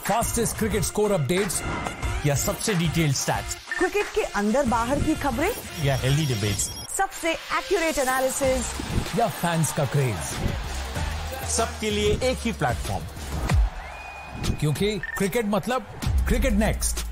Fastest cricket score updates या सबसे detailed stats, cricket के अंदर बाहर की खबरें या हेल्दी डिबेट्स, सबसे एक्यूरेट एनालिसिस या फैंस का क्रेज, सबके लिए एक ही प्लेटफॉर्म, क्योंकि क्रिकेट मतलब cricket next.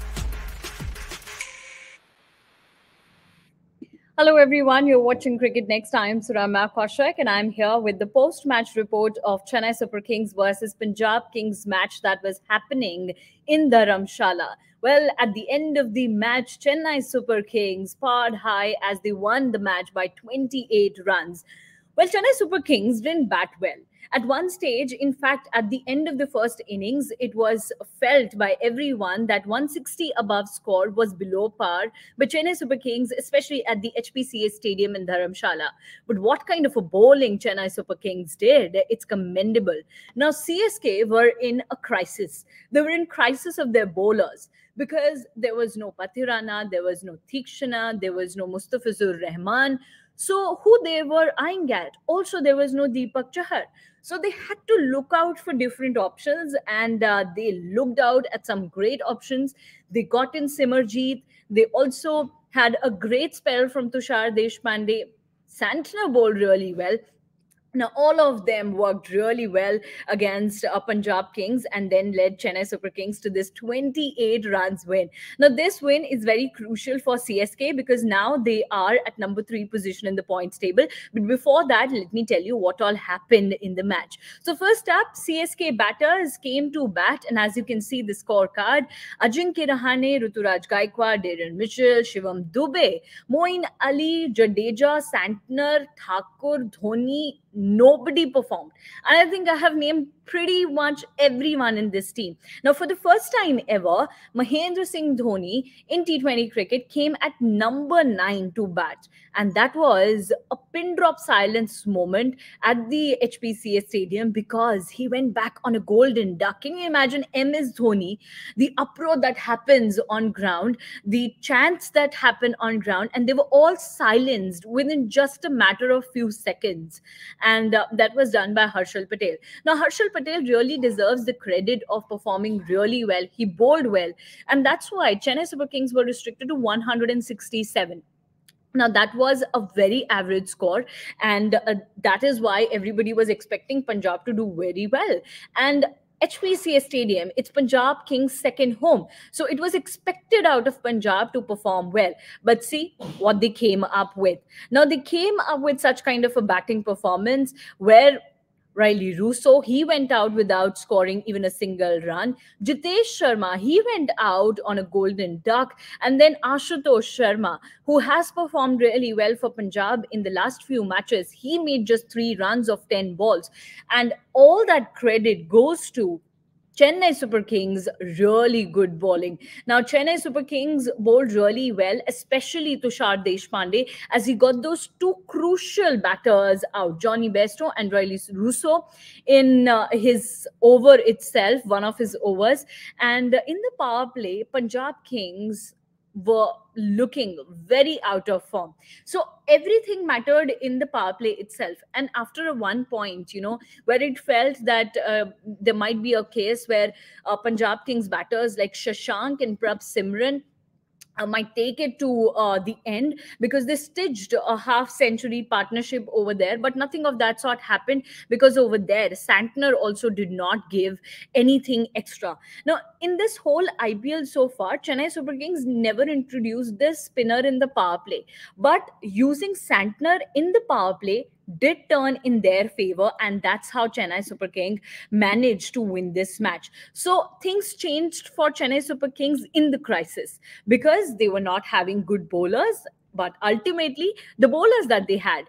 Hello everyone, you're watching Cricket Next. I am Surama Kaushik and I'm here with the post-match report of Chennai Super Kings versus Punjab Kings match that was happening in Dharamshala. Well, at the end of the match, Chennai Super Kings parred high as they won the match by 28 runs. Well, Chennai Super Kings didn't bat well. At one stage, in fact, at the end of the first innings, it was felt by everyone that 160 above score was below par, but Chennai Super Kings, especially at the HPCA Stadium in Dharamshala. But what kind of a bowling Chennai Super Kings did, it's commendable. Now, CSK were in a crisis. They were in crisis of their bowlers because there was no Pathirana, there was no Thikshana, there was no Mustafizur Rahman. So who they were eyeing at? Also, there was no Deepak Chahar. So they had to look out for different options, and they looked out at some great options. They got in Simarjeet. They also had a great spell from Tushar Deshpande. Santner bowled really well. Now, all of them worked really well against Punjab Kings and then led Chennai Super Kings to this 28 runs win. Now, this win is very crucial for CSK because now they are at number 3 position in the points table. But before that, let me tell you what all happened in the match. So first up, CSK batters came to bat, and as you can see the scorecard, Ajinkya Rahane, Ruturaj Gaikwad, Darren Mitchell, Shivam Dube, Moeen Ali, Jadeja, Santner, Thakur, Dhoni, nobody performed. And I think I have named pretty much everyone in this team. Now, for the first time ever, Mahendra Singh Dhoni in T20 cricket came at number 9 to bat. And that was a pin drop silence moment at the HPCA Stadium because he went back on a golden duck. Can you imagine MS Dhoni, the uproar that happens on ground, the chants that happen on ground, and they were all silenced within just a matter of few seconds. And that was done by Harshal Patel. Now, Harshal Patel really deserves the credit of performing really well. He bowled well. And that's why Chennai Super Kings were restricted to 167. Now, that was a very average score, and that is why everybody was expecting Punjab to do very well. And HPCA Stadium, it's Punjab Kings' second home. So it was expected out of Punjab to perform well. But see what they came up with. Now, they came up with such kind of a batting performance where Riley Russo, he went out without scoring even a single run. Jitesh Sharma, he went out on a golden duck. And then Ashutosh Sharma, who has performed really well for Punjab in the last few matches, he made just 3 runs of 10 balls. And all that credit goes to Chennai Super Kings, really good bowling. Now, Chennai Super Kings bowled really well, especially Tushar Deshpande, as he got those 2 crucial batters out, Johnny Bairstow and Riley Russo, in his over itself, one of his overs. And in the power play, Punjab Kings were looking very out of form. So everything mattered in the power play itself. And after one point, where it felt that there might be a case where Punjab Kings batters like Shashank and Prabh Simran might take it to the end because they stitched a half-century partnership over there, but nothing of that sort happened because over there, Santner also did not give anything extra. Now, in this whole IPL so far, Chennai Super Kings never introduced this spinner in the power play, but using Santner in the power play did turn in their favor, and that's how Chennai Super Kings managed to win this match. So things changed for Chennai Super Kings in the crisis because they were not having good bowlers, but ultimately the bowlers that they had,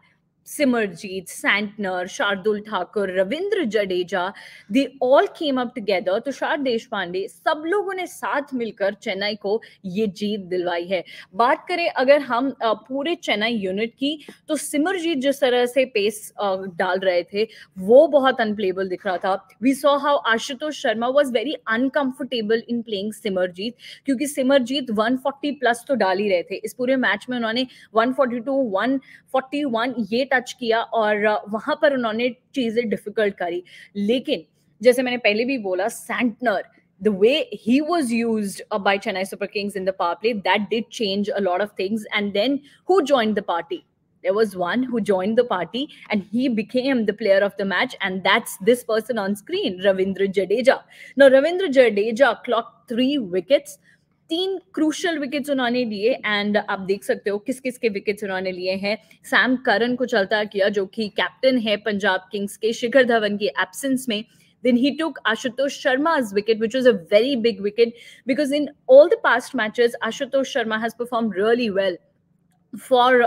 Simarjeet, Santner, Shardul Thakur, Ravindra Jadeja, they all came up together. Tushar Deshpande, सब लोगों ने साथ मिलकर चेन्नई को ये जीत दिलवाई है. बात करें अगर हम पूरे चेन्नई यूनिट की, तो सिमरजीत जिस तरह से पेस डाल रहे थे वो बहुत अनप्लेबल दिख रहा था. We saw how Ashutosh Sharma was very uncomfortable in playing Simarjeet, क्योंकि सिमरजीत 140 प्लस तो डाल ही रहे थे. इस पूरे मैच में उन्होंने 142, 141 ये टच किया और वहां पर उन्होंने चीजें डिफिकल्ट करी. लेकिन जैसे मैंने पहले भी बोला, Santner the way he was used by Chennai Super Kings in the power play, that did change a lot of things. And then who joined the party? There was one who joined the party and he became the player of the match, and that's this person on screen, Ravindra Jadeja. Now, Ravindra Jadeja clocked 3 wickets. 3 crucial wickets उन्होंने लिए, and आप देख सकते हो किस किस के wickets उन्होंने लिए हैं. सैम करन को चलता किया, जो कि कैप्टन है पंजाब किंग्स के शिखर धवन की एब्सेंस में. Then he took Ashutosh Sharma's wicket, which was a very big wicket, because in all the past matches, Ashutosh Sharma has performed really well for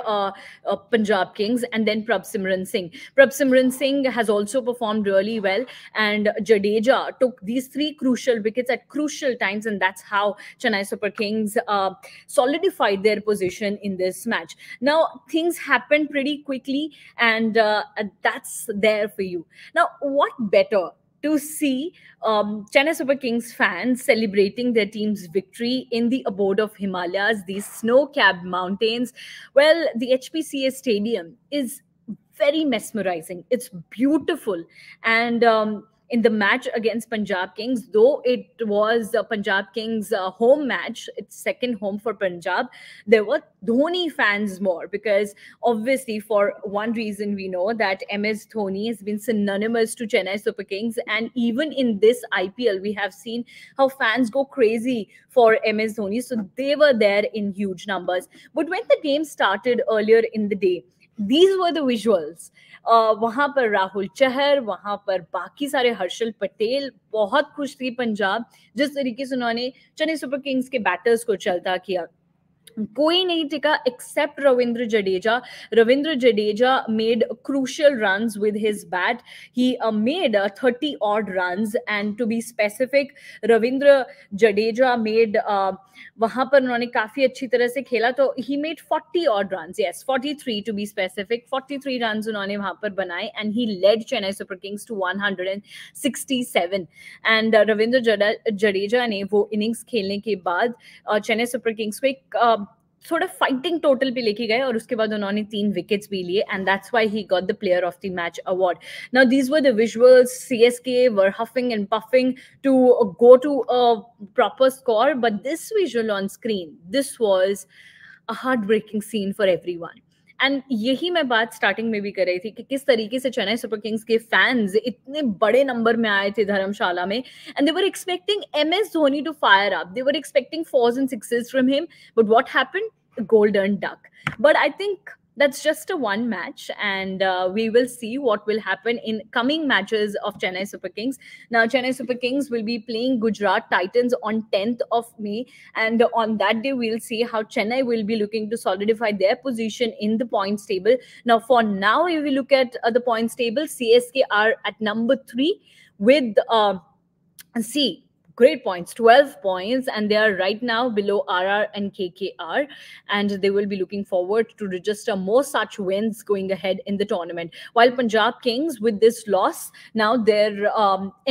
Punjab Kings. And then Prabhsimran Singh. Prabhsimran Singh has also performed really well, and Jadeja took these 3 crucial wickets at crucial times, and that's how Chennai Super Kings solidified their position in this match. Now, things happened pretty quickly, and that's there for you. Now, what better to see Chennai Super Kings fans celebrating their team's victory in the abode of Himalayas, these snow-capped mountains. Well, the HPCA Stadium is very mesmerizing. It's beautiful. And in the match against Punjab Kings, though it was Punjab Kings' home match, its second home for Punjab, there were Dhoni fans more, because obviously for one reason we know that MS Dhoni has been synonymous to Chennai Super Kings, and even in this IPL we have seen how fans go crazy for MS Dhoni, so they were there in huge numbers. But when the game started earlier in the day, these were the visuals. वहां पर राहुल चहर, वहां पर बाकी सारे हर्षल पटेल, बहुत खुश थी पंजाब जिस तरीके से उन्होंने चेन्नई सुपर किंग्स के बैटर्स को चलता किया. कोई नहीं टिका except Ravindra Jadeja. Ravindra Jadeja made crucial runs with his bat. He made 30 odd runs, and to be specific, Ravindra Jadeja made वहां पर उन्होंने काफी अच्छी तरह से खेला, तो he made 40 odd runs. Yes, 43 to be specific. 43 runs उन्होंने वहां पर बनाए, and he led Chennai Super Kings to 167. And Ravindra Jadeja ने वो innings खेलने के बाद Chennai Super Kings को एक थोड़ा फाइटिंग टोटल पे लेके गए, और उसके बाद उन्होंने 3 विकेट्स भी लिए, and that's why he got the player of the match award. Now these were the visuals. CSK were huffing and puffing to go to a proper score, but this visual on screen, this was a heartbreaking scene for everyone. And यही मैं बात starting में भी कर रही थी कि किस तरीके से चेन्नई सुपर किंग्स के फैंस इतने बड़े नंबर में आए थे धर्मशाला में, and they were expecting MS Dhoni to fire up. They were expecting 4s and 6s from him, but what happened? Golden duck. But I think that's just a one match, and we will see what will happen in coming matches of Chennai Super Kings. Now, Chennai Super Kings will be playing Gujarat Titans on 10th of May, and on that day we'll see how Chennai will be looking to solidify their position in the points table. Now, for now, if we look at the points table, CSK are at number 3 with great points, 12 points, and they are right now below RR and KKR, and they will be looking forward to register more such wins going ahead in the tournament. While Punjab Kings, with this loss, now their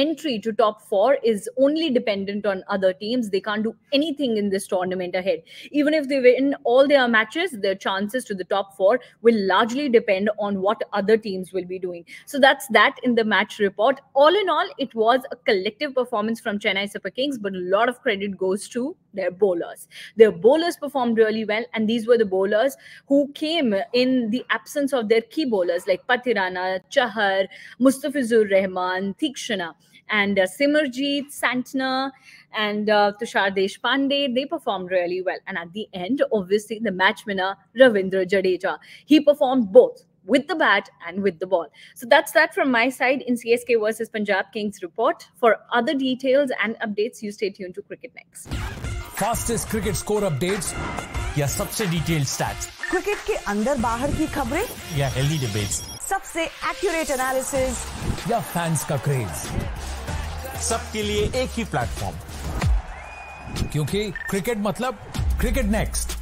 entry to top 4 is only dependent on other teams. They can't do anything in this tournament ahead. Even if they win all their matches, their chances to the top 4 will largely depend on what other teams will be doing. So that's that in the match report. All in all, it was a collective performance from Chennai Super Kings, but a lot of credit goes to their bowlers. Their bowlers performed really well, and these were the bowlers who came in the absence of their key bowlers like Pathirana, Chahar, Mustafizur Rahman, Theekshana, and Simarjeet, Santner, and Tushar Deshpande. They performed really well, and at the end, obviously, the match winner Ravindra Jadeja, he performed both with the bat and with the ball. So that's that from my side in CSK versus Punjab Kings report. For other details and updates, you stay tuned to Cricket Next. Fastest cricket score updates या सबसे detailed stats, cricket के अंदर बाहर की खबरें या healthy debates, सबसे accurate analysis या फैंस का क्रेज, सबके लिए एक ही प्लेटफॉर्म, क्योंकि क्रिकेट मतलब क्रिकेट नेक्स्ट.